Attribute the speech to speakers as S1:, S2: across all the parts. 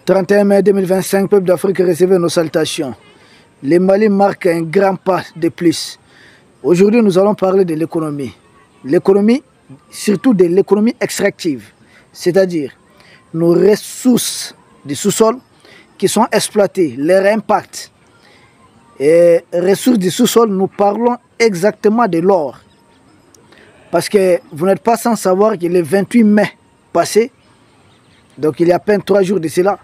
S1: 31 mai 2025, peuple d'Afrique, recevez nos salutations. Le Mali marque un grand pas de plus. Aujourd'hui, nous allons parler de l'économie. L'économie, surtout de l'économie extractive, c'est-à-dire nos ressources du sous-sol qui sont exploitées, leur impact. Et ressources du sous-sol, nous parlons exactement de l'or. Parce que vous n'êtes pas sans savoir que le 28 mai passé, donc il y a à peine 3 jours de cela,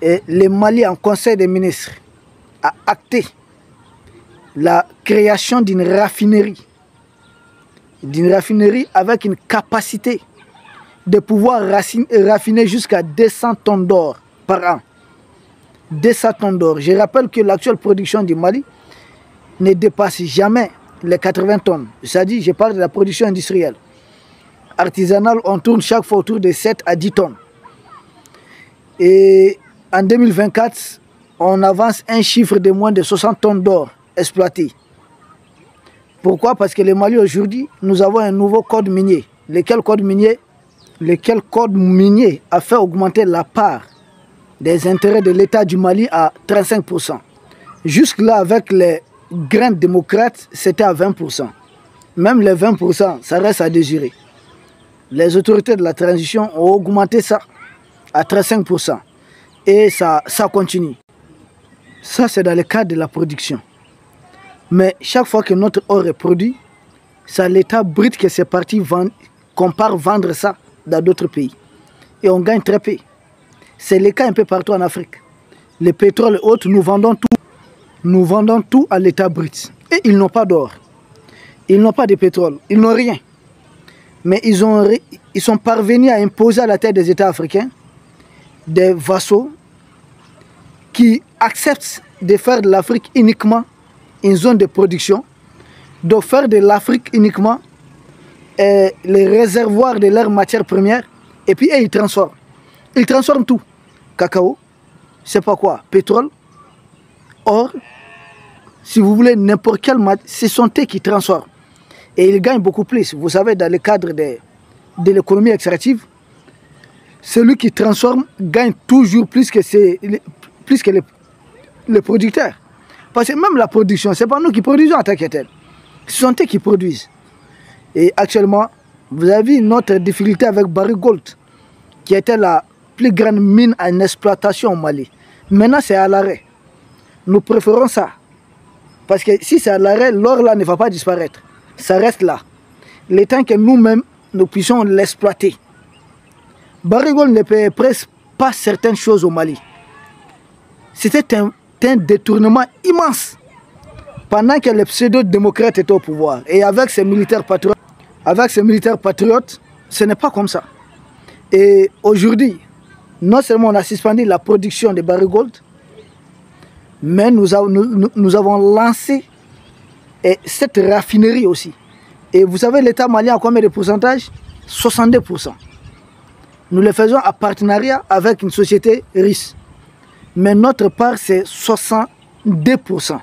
S1: et le Mali en conseil des ministres a acté la création d'une raffinerie avec une capacité de pouvoir raffiner jusqu'à 200 tonnes d'or par an. 200 tonnes d'or. Je rappelle que l'actuelle production du Mali ne dépasse jamais les 80 tonnes. C'est-à-dire, je parle de la production industrielle. Artisanale, on tourne chaque fois autour de 7 à 10 tonnes. Et en 2024, on avance un chiffre de moins de 60 tonnes d'or exploitées. Pourquoi? Parce que le Mali aujourd'hui, nous avons un nouveau code minier. Lequel code minier a fait augmenter la part des intérêts de l'État du Mali à 35%. Jusque-là, avec les grands démocrates, c'était à 20%. Même les 20%, ça reste à désirer. Les autorités de la transition ont augmenté ça à 35%. Et ça continue. Ça, c'est dans le cadre de la production. Mais chaque fois que notre or est produit, c'est à l'État brut que c'est parti qu'on part vendre ça dans d'autres pays. Et on gagne très peu. C'est le cas un peu partout en Afrique. Le pétrole et autres, nous vendons tout. Nous vendons tout à l'État brut. Et ils n'ont pas d'or. Ils n'ont pas de pétrole. Ils n'ont rien. Mais ils sont parvenus à imposer à la tête des États africains des vassaux qui acceptent de faire de l'Afrique uniquement une zone de production, de faire de l'Afrique uniquement les réservoirs de leurs matières premières, et puis ils transforment. Ils transforment tout. Cacao, c'est pas quoi, pétrole, or, si vous voulez n'importe quelle matière, ce sont eux qui transforment. Et ils gagnent beaucoup plus. Vous savez, dans le cadre de l'économie extractive, celui qui transforme gagne toujours plus que les producteurs. Parce que même la production, ce n'est pas nous qui produisons en tant que tel. Ce sont eux qui produisent. Et actuellement, vous avez vu notre difficulté avec Barrick Gold, qui était la plus grande mine en exploitation au Mali. Maintenant, c'est à l'arrêt. Nous préférons ça. Parce que si c'est à l'arrêt, l'or là ne va pas disparaître. Ça reste là. Le temps que nous-mêmes, nous puissions l'exploiter. Barrick Gold ne paye presque pas certaines choses au Mali. C'était un détournement immense. Pendant que les pseudo-démocrates étaient au pouvoir. Et avec ces militaires patriotes, ce n'est pas comme ça. Et aujourd'hui, non seulement on a suspendu la production de Barrick Gold, mais nous avons lancé cette raffinerie aussi. Et vous savez, l'État malien a combien de pourcentage? 62%. Nous le faisons en partenariat avec une société russe. Mais notre part, c'est 62%.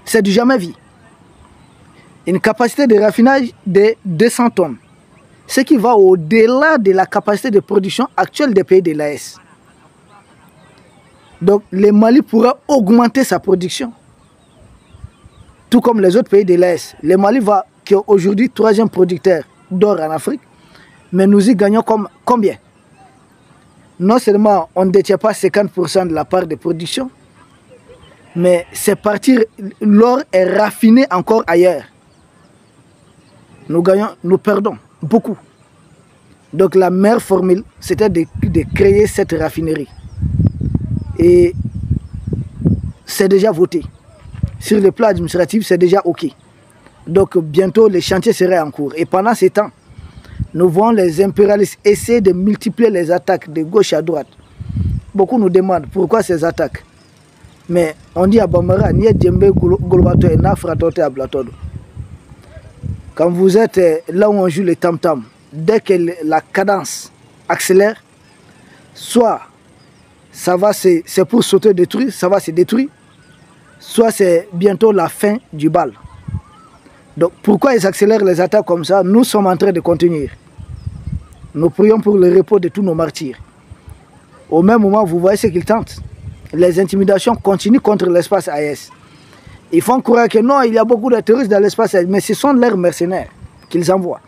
S1: C'est du jamais vu. Une capacité de raffinage de 200 tonnes. Ce qui va au-delà de la capacité de production actuelle des pays de l'AES. Donc, le Mali pourra augmenter sa production. Tout comme les autres pays de l'AES. Le Mali qui est aujourd'hui 3e producteur d'or en Afrique. Mais nous y gagnons combien? Non seulement on ne détient pas 50% de la part de production, mais c'est partir, l'or est raffiné encore ailleurs. Nous perdons beaucoup. Donc la meilleure formule, c'était de créer cette raffinerie. Et c'est déjà voté. Sur le plan administratif, c'est déjà OK. Donc bientôt, les chantiers seraient en cours. Et pendant ce temps, nous voyons les impérialistes essayer de multiplier les attaques de gauche à droite. Beaucoup nous demandent pourquoi ces attaques. Mais on dit à Bamara, quand vous êtes là où on joue les tam-tam, dès que la cadence accélère, soit c'est pour sauter détruire, ça va se détruire, soit c'est bientôt la fin du bal. Donc pourquoi ils accélèrent les attaques comme ça? Nous sommes en train de continuer. Nous prions pour le repos de tous nos martyrs. Au même moment, vous voyez ce qu'ils tentent. Les intimidations continuent contre l'espace AES. Ils font croire que non, il y a beaucoup de terroristes dans l'espace AES, mais ce sont leurs mercenaires qu'ils envoient.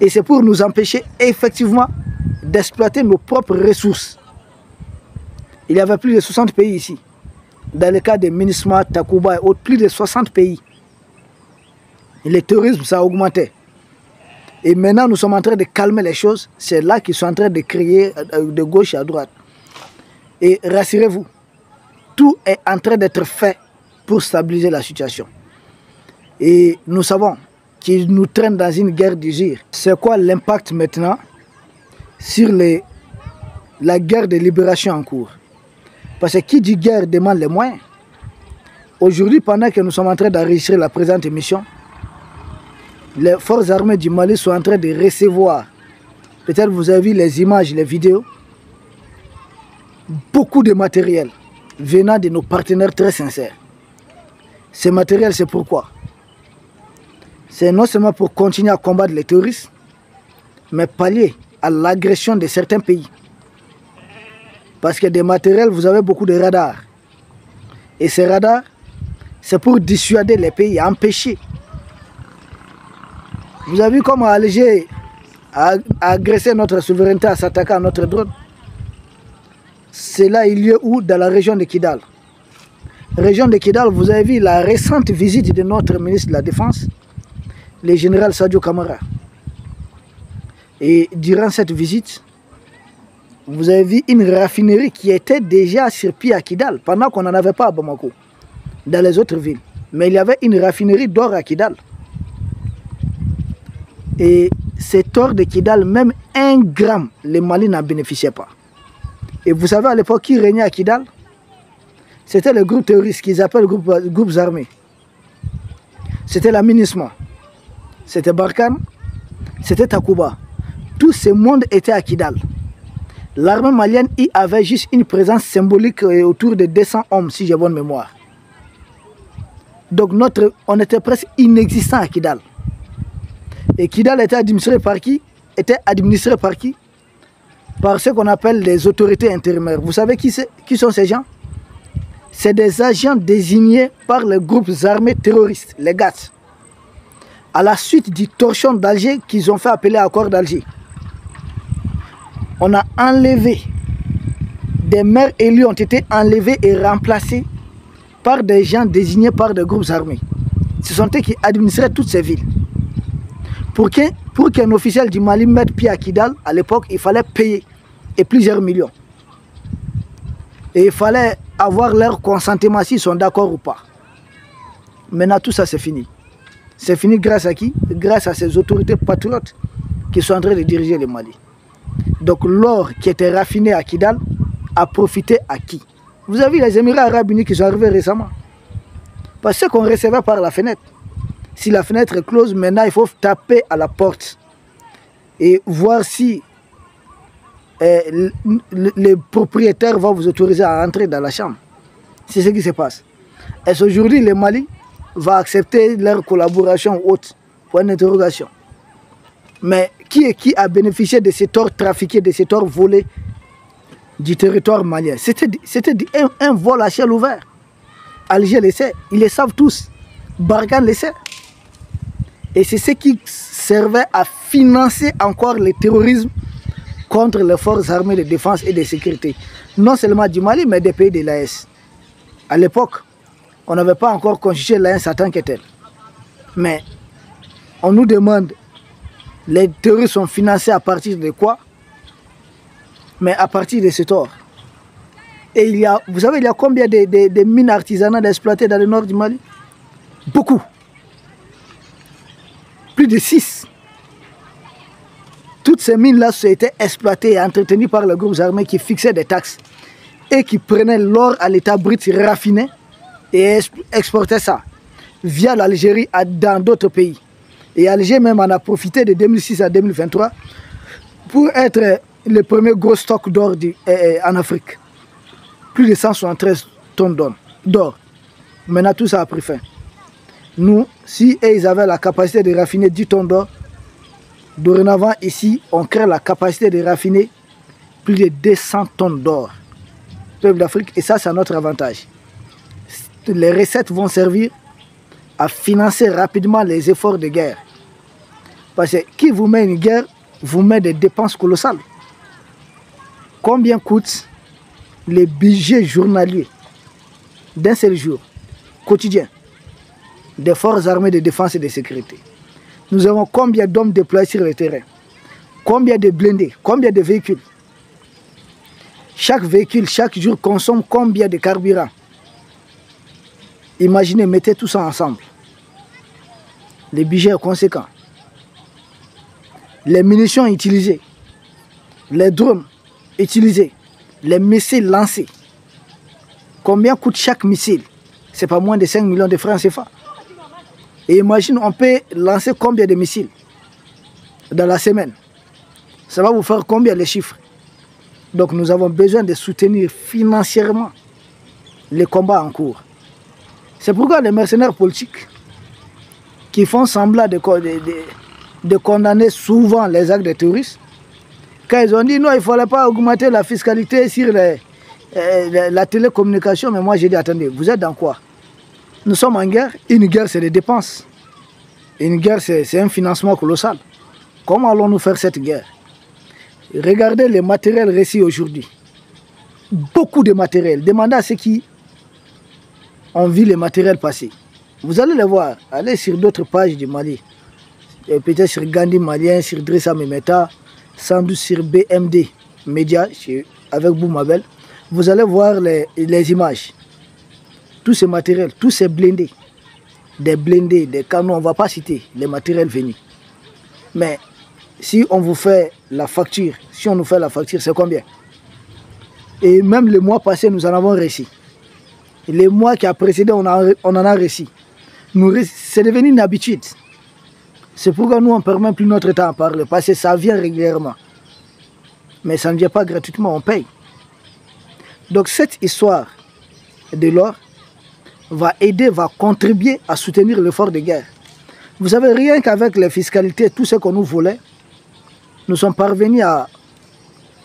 S1: Et c'est pour nous empêcher effectivement d'exploiter nos propres ressources. Il y avait plus de 60 pays ici. Dans le cas de MINUSMA, Takuba et autres, plus de 60 pays. Et le terrorisme, ça a augmenté. Et maintenant, nous sommes en train de calmer les choses. C'est là qu'ils sont en train de crier de gauche à droite. Et rassurez-vous, tout est en train d'être fait pour stabiliser la situation. Et nous savons qu'ils nous traînent dans une guerre d'usure. C'est quoi l'impact maintenant sur la guerre de libération en cours? Parce que qui dit guerre demande les moyens. Aujourd'hui, pendant que nous sommes en train d'enregistrer la présente émission, les forces armées du Mali sont en train de recevoir, peut-être vous avez vu les images, les vidéos, beaucoup de matériel venant de nos partenaires très sincères. Ce matériel, c'est pourquoi? C'est non seulement pour continuer à combattre les terroristes, mais pallier à l'agression de certains pays. Parce que des matériels, vous avez beaucoup de radars. Et ces radars, c'est pour dissuader les pays, empêcher. Vous avez vu comment Alger a agressé notre souveraineté en s'attaquant à notre drone? Cela a eu lieu où? Dans la région de Kidal. Région de Kidal, vous avez vu la récente visite de notre ministre de la Défense, le général Sadio Kamara. Et durant cette visite, vous avez vu une raffinerie qui était déjà sur pied à Kidal, pendant qu'on n'en avait pas à Bamako, dans les autres villes. Mais il y avait une raffinerie d'or à Kidal. Et cet or de Kidal, même 1 gramme, le Mali n'en bénéficiait pas. Et vous savez à l'époque qui régnait à Kidal? C'était le groupe terroriste qu'ils appellent groupes armés. C'était la MINUSMA, c'était Barkhane, c'était Takuba. Tout ce monde était à Kidal. L'armée malienne y avait juste une présence symbolique autour de 200 hommes, si j'ai bonne mémoire. Donc on était presque inexistant à Kidal. Et Kidal était administré par qui? Par ce qu'on appelle les autorités intérimaires. Vous savez qui sont ces gens? C'est des agents désignés par les groupes armés terroristes, les GATS. À la suite du torchon d'Alger qu'ils ont fait appeler accord d'Alger. On a enlevé, des maires élus ont été enlevés et remplacés par des gens désignés par des groupes armés. Ce sont eux qui administraient toutes ces villes. Pour qu'un officiel du Mali mette pied à Kidal, à l'époque, il fallait payer, et plusieurs millions. Et il fallait avoir leur consentement s'ils sont d'accord ou pas. Maintenant, tout ça, c'est fini. C'est fini grâce à qui? Grâce à ces autorités patriotes qui sont en train de diriger le Mali. Donc l'or qui était raffiné à Kidal a profité à qui? Vous avez vu les Émirats Arabes Unis qui sont arrivés récemment. Parce qu'on recevait par la fenêtre. Si la fenêtre est close, maintenant il faut taper à la porte et voir si le propriétaire va vous autoriser à entrer dans la chambre. C'est ce qui se passe. Est-ce qu'aujourd'hui le Mali va accepter leur collaboration ou autre? Point d'interrogation. Mais qui a bénéficié de cet or trafiqué, de cet or volé du territoire malien? C'était un vol à ciel ouvert. Alger le sait, ils le savent tous. Barkhane le sait. Et c'est ce qui servait à financer encore le terrorisme contre les forces armées de défense et de sécurité. Non seulement du Mali, mais des pays de l'AES. À l'époque, on n'avait pas encore constitué l'AES en tant que tel. Mais on nous demande, les terroristes sont financés à partir de quoi? Mais à partir de cet or. Et vous savez, il y a combien de mines artisanales exploitées dans le nord du Mali? Beaucoup. Plus de 6. Toutes ces mines-là ont été exploitées et entretenues par les groupes armés qui fixaient des taxes et qui prenaient l'or à l'état brut raffiné et exportaient ça via l'Algérie dans d'autres pays. Et Alger même en a profité de 2006 à 2023 pour être le premier gros stock d'or en Afrique. Plus de 173 tonnes d'or. Maintenant tout ça a pris fin. Nous, si ils avaient la capacité de raffiner 10 tonnes d'or, dorénavant ici, on crée la capacité de raffiner plus de 200 tonnes d'or. Peuple d'Afrique, et ça c'est notre avantage. Les recettes vont servir à financer rapidement les efforts de guerre. Parce que qui vous met une guerre, vous met des dépenses colossales. Combien coûte le budget journalier d'un seul jour, quotidien, des forces armées de défense et de sécurité? Nous avons combien d'hommes déployés sur le terrain? Combien de blindés? Combien de véhicules? Chaque véhicule, chaque jour, consomme combien de carburant? Imaginez, mettez tout ça ensemble. Le budget est conséquent. Les munitions utilisées, les drones utilisés, les missiles lancés. Combien coûte chaque missile? Ce n'est pas moins de 5 millions de francs CFA. Et imagine, on peut lancer combien de missiles dans la semaine? Ça va vous faire combien les chiffres? Donc nous avons besoin de soutenir financièrement les combats en cours. C'est pourquoi les mercenaires politiques qui font semblant de condamner souvent les actes de terroristes, quand ils ont dit non, il ne fallait pas augmenter la fiscalité sur la télécommunication, mais moi j'ai dit attendez, vous êtes dans quoi? Nous sommes en guerre. Une guerre c'est des dépenses. Une guerre c'est un financement colossal. Comment allons-nous faire cette guerre? Regardez les matériels reçus aujourd'hui. Beaucoup de matériel. Demandez à ceux qui ont vu les matériels passer. Vous allez les voir. Allez sur d'autres pages du Mali. Peut-être sur Gandhi Malien, sur Drissa Memeta, sans doute sur BMD Média, avec Boumabel. Vous allez voir les images. Tous ces matériels, tous ces blindés. Des blindés, des canons, on ne va pas citer les matériels venus. Mais si on vous fait la facture, si on nous fait la facture, c'est combien? Et même le mois passé, nous en avons réussi. Les mois qui a précédé, on en a réussi. C'est devenu une habitude. C'est pourquoi nous, on ne perd même plus notre temps à parler, parce que ça vient régulièrement. Mais ça ne vient pas gratuitement, on paye. Donc cette histoire de l'or va aider, va contribuer à soutenir l'effort de guerre. Vous savez, rien qu'avec les fiscalités, tout ce qu'on nous volait, nous sommes parvenus à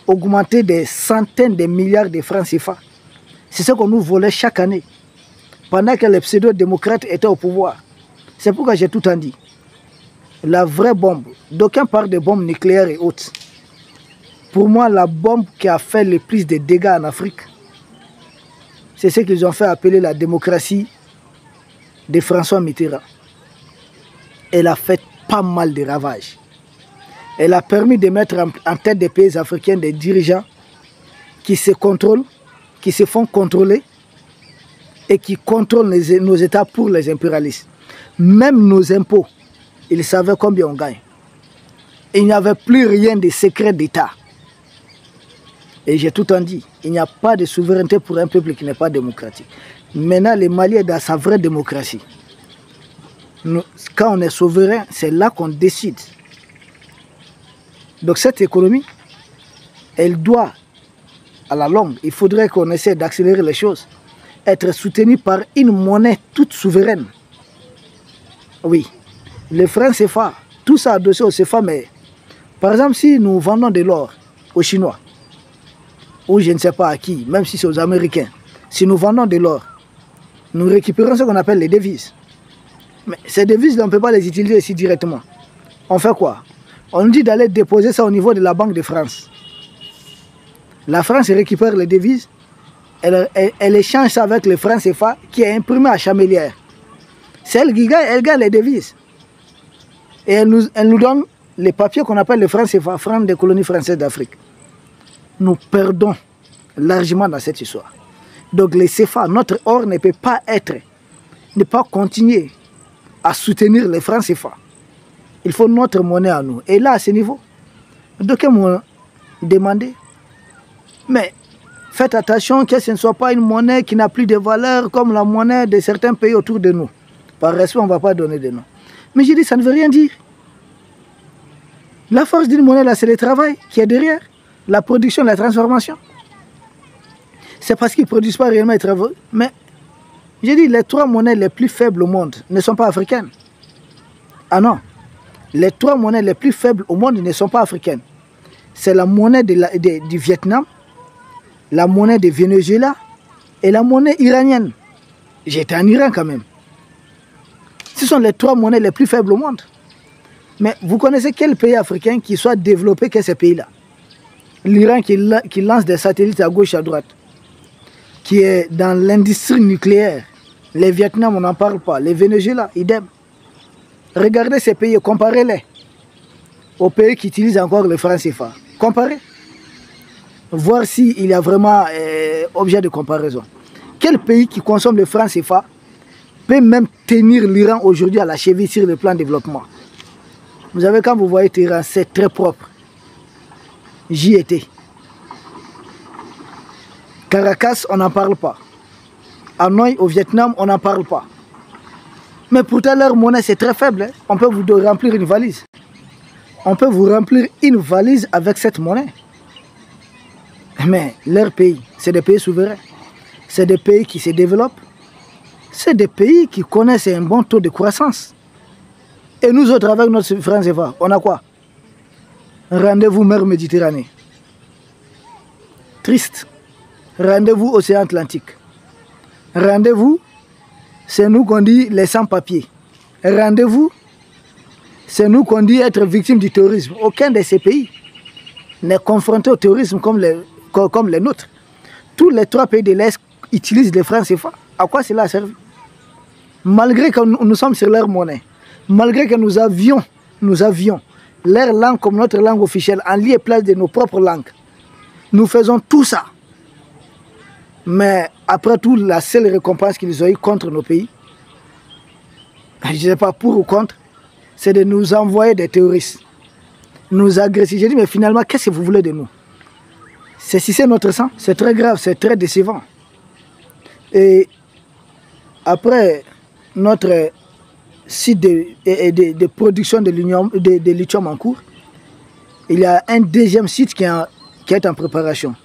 S1: augmenter des centaines de milliards de francs CFA. C'est ce qu'on nous volait chaque année, pendant que les pseudo-démocrates étaient au pouvoir. C'est pourquoi j'ai tout en dit. La vraie bombe, d'aucuns parlent de bombes nucléaires et autres. Pour moi, la bombe qui a fait le plus de dégâts en Afrique, c'est ce qu'ils ont fait appeler la démocratie de François Mitterrand. Elle a fait pas mal de ravages. Elle a permis de mettre en tête des pays africains des dirigeants qui se contrôlent, qui se font contrôler et qui contrôlent nos États pour les impérialistes. Même nos impôts, ils savaient combien on gagne. Il n'y avait plus rien de secret d'État. Et j'ai tout en dit, il n'y a pas de souveraineté pour un peuple qui n'est pas démocratique. Maintenant, le Mali est dans sa vraie démocratie. Quand on est souverain, c'est là qu'on décide. Donc cette économie, elle doit, à la longue, il faudrait qu'on essaie d'accélérer les choses, être soutenue par une monnaie toute souveraine. Oui, les francs CFA, tout ça adossé au CFA, mais par exemple, si nous vendons de l'or aux Chinois, ou je ne sais pas à qui, même si c'est aux Américains, si nous vendons de l'or, nous récupérons ce qu'on appelle les devises. Mais ces devises, on ne peut pas les utiliser ici directement. On fait quoi? On nous dit d'aller déposer ça au niveau de la Banque de France. La France récupère les devises, elle échange ça avec le franc CFA qui est imprimé à Chamelière. C'est elle qui gagne, elle gagne les devises. Et elle nous donne les papiers qu'on appelle le franc CFA, franc des colonies françaises d'Afrique. Nous perdons largement dans cette histoire. Donc les CFA, notre or ne peut pas ne pas continuer à soutenir les francs CFA. Il faut notre monnaie à nous. Et là, à ce niveau, d'aucuns m'ont demandé, mais faites attention que ce ne soit pas une monnaie qui n'a plus de valeur comme la monnaie de certains pays autour de nous. Par respect, on ne va pas donner de nom. Mais j'ai dit, ça ne veut rien dire. La force d'une monnaie, là, c'est le travail qui est derrière. La production, la transformation. C'est parce qu'ils ne produisent pas réellement les travaux. Mais j'ai dit, les 3 monnaies les plus faibles au monde ne sont pas africaines. Ah non. Les 3 monnaies les plus faibles au monde ne sont pas africaines. c'est la monnaie du Vietnam, la monnaie du Venezuela et la monnaie iranienne. J'étais en Iran quand même. Ce sont les 3 monnaies les plus faibles au monde. Mais vous connaissez quel pays africain qui soit développé que ces pays-là? L'Iran qui lance des satellites à gauche et à droite, qui est dans l'industrie nucléaire. Les Vietnam, on n'en parle pas. Les Venezuela, idem. Regardez ces pays et comparez-les aux pays qui utilisent encore le franc CFA. Comparez. Voir s'il y a vraiment objet de comparaison. Quel pays qui consomme le franc CFA peut même tenir l'Iran aujourd'hui à la cheville sur le plan développement? Vous savez, quand vous voyez Téhéran, c'est très propre. J'y étais. Caracas, on n'en parle pas. Hanoï, au Vietnam, on n'en parle pas. Mais pourtant, leur monnaie, c'est très faible. Hein. On peut vous remplir une valise. On peut vous remplir une valise avec cette monnaie. Mais leur pays, c'est des pays souverains. C'est des pays qui se développent. C'est des pays qui connaissent un bon taux de croissance. Et nous autres, avec notre franc CFA, on a quoi? Rendez-vous mer Méditerranée. Triste. Rendez-vous océan Atlantique. Rendez-vous, c'est nous qu'on dit les sans-papiers. Rendez-vous, c'est nous qu'on dit être victime du terrorisme. Aucun de ces pays n'est confronté au terrorisme comme les nôtres. Tous les 3 pays de l'Est utilisent les francs CFA. À quoi cela a servi? Malgré que nous sommes sur leur monnaie, malgré que nous avions leur langue comme notre langue officielle en lieu et place de nos propres langues, nous faisons tout ça. Mais après tout, la seule récompense qu'ils ont eue contre nos pays, je ne sais pas pour ou contre, c'est de nous envoyer des terroristes, nous agresser. J'ai dit, mais finalement, qu'est-ce que vous voulez de nous? Si c'est notre sang, c'est très grave, c'est très décevant. Et après notre site de production de lithium en cours, il y a un deuxième site qui est en préparation.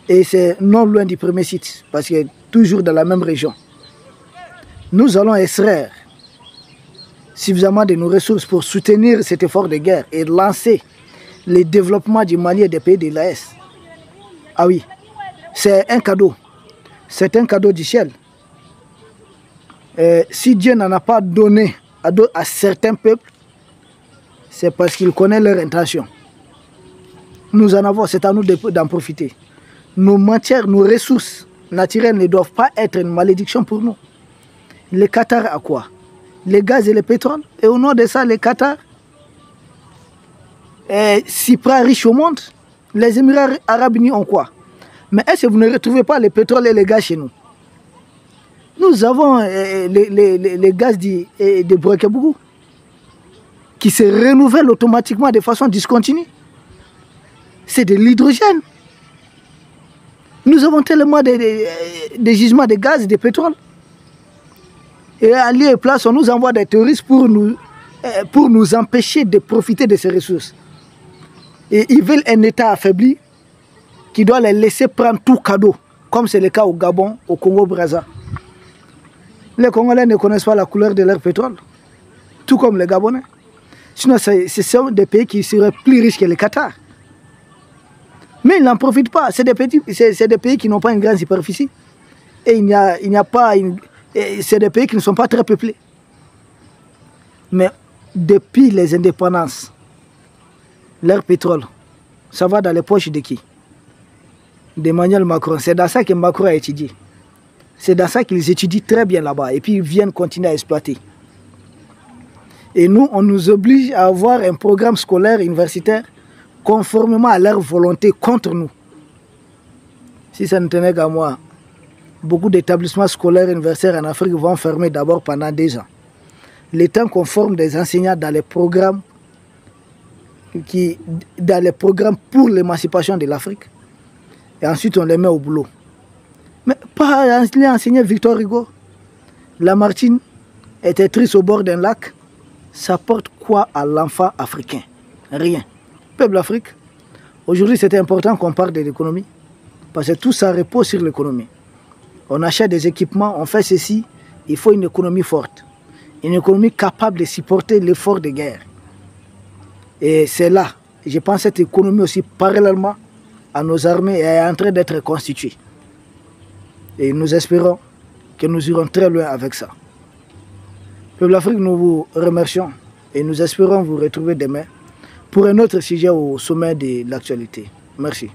S1: Et c'est non loin du premier site, parce qu'il est toujours dans la même région. Nous allons extraire suffisamment de nos ressources pour soutenir cet effort de guerre et lancer le développement du Mali et des pays de l'AES. Ah oui, c'est un cadeau. C'est un cadeau du ciel. Si Dieu n'en a pas donné à certains peuples, c'est parce qu'il connaît leur intention. Nous en avons, c'est à nous d'en profiter. Nos matières, nos ressources naturelles ne doivent pas être une malédiction pour nous. Le Qatar a quoi? Le gaz et le pétrole. Et au nom de ça, le Qatar est si près riche au monde. Les Émirats arabes unis ont quoi? Mais est-ce que vous ne retrouvez pas le pétrole et le gaz chez nous? Nous avons les gaz de Brokebougou qui se renouvellent automatiquement de façon discontinue. C'est de l'hydrogène. Nous avons tellement de gisements de gaz et de pétrole. Et à lieu et place, on nous envoie des terroristes pour nous empêcher de profiter de ces ressources. Et ils veulent un État affaibli qui doit les laisser prendre tout cadeau, comme c'est le cas au Gabon, au Congo-Brazza. Les Congolais ne connaissent pas la couleur de leur pétrole, tout comme les Gabonais. Sinon, ce sont des pays qui seraient plus riches que le Qatar. Mais ils n'en profitent pas. C'est des pays qui n'ont pas une grande superficie. Et il n'y a pas c'est des pays qui ne sont pas très peuplés. Mais depuis les indépendances, leur pétrole, ça va dans les poches de qui? D'Emmanuel Macron. C'est dans ça que Macron a étudié. C'est dans ça qu'ils étudient très bien là-bas. Et puis ils viennent continuer à exploiter. Et nous, on nous oblige à avoir un programme scolaire universitaire conformément à leur volonté contre nous. Si ça ne tenait qu'à moi, beaucoup d'établissements scolaires universitaires en Afrique vont fermer d'abord pendant 2 ans. Le temps qu'on forme des enseignants dans les programmes pour l'émancipation de l'Afrique. Et ensuite, on les met au boulot. Mais pas enseigner Victor Hugo. Lamartine était triste au bord d'un lac. Ça porte quoi à l'enfant africain? Rien. Peuple d'Afrique, aujourd'hui c'était important qu'on parle de l'économie. Parce que tout ça repose sur l'économie. On achète des équipements, on fait ceci. Il faut une économie forte. Une économie capable de supporter l'effort de guerre. Et c'est là. je pense que cette économie aussi, parallèlement à nos armées, est en train d'être constituée. Et nous espérons que nous irons très loin avec ça. Peuple d'Afrique, nous vous remercions et nous espérons vous retrouver demain pour un autre sujet au sommet de l'actualité. Merci.